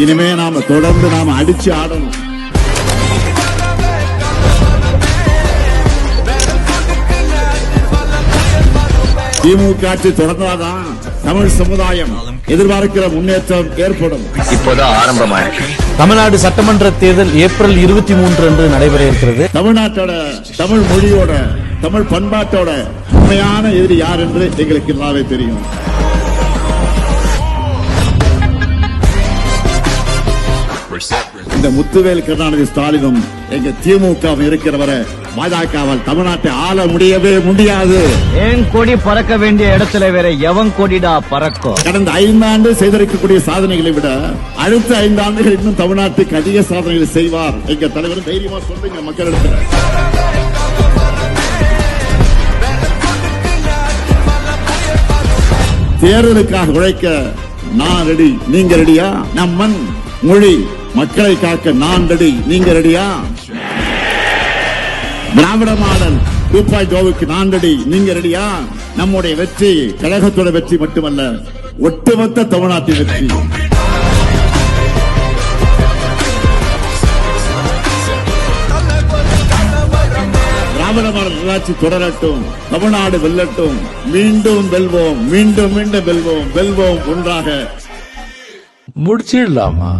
இனிமே நாம தொடர்ந்து அடிச்சு ஆடணும். திமுக ஆட்சி தொடர்ந்தாதான் தமிழ் சமுதாயம் எதிர்பார்க்கிற முன்னேற்றம் ஏற்படும். இப்போதான் ஆரம்பமாயிருக்கு. தமிழ்நாடு சட்டமன்ற தேர்தல் ஏப்ரல் 23 அன்று நடைபெற இருக்கிறது. தமிழ்நாட்டோட தமிழ் மொழியோட தமிழ் பண்பாட்டோட உண்மையான எதிரி யார் என்று எங்களுக்கு நல்லாவே தெரியும். இந்த முத்துவேல் கருணாநிதி ஸ்டாலினும் எங்க திமுக இருக்கிற வரை பாஜகவால் தமிழ்நாட்டை ஆள முடியவே முடியாது. ஏன் கொடி பறக்க வேண்டிய இடத்துல வேற எவன் கொடிடா பறக்கும்? கடந்த 5 ஆண்டு செய்திருக்கக்கூடிய சாதனைகளை விட அடுத்த 5 ஆண்டுகள் இன்னும் தமிழ்நாட்டுக்கு அதிக சாதனைகளை செய்வார். எங்க தலைவர் தைரியமா சொல்றீங்க மக்களிடத்தில். தேர்தலுக்காக உழைக்க நான் ரெடி, நீங்க ரெடியா? நம் மண் மொழி மக்களை காக்க நான் ரெடி, நீங்க ரெடியா? திராவிட மாடல் 2.0க்கு நான் ரெடி, நீங்க ரெடியா? நம்முடைய வெற்றி கழகத்தோட வெற்றி மட்டுமல்ல, ஒட்டுமொத்த தமிழ்நாட்டின் வெற்றி. திராவிட மாடல் உள்ளாட்சி தொடரட்டும், தமிழ்நாடு வெல்லட்டும், மீண்டும் வெல்வோம், மீண்டும் மீண்டும் வெல்வோம், வெல்வோம் ஒன்றாக. முடிச்சிடலாமா?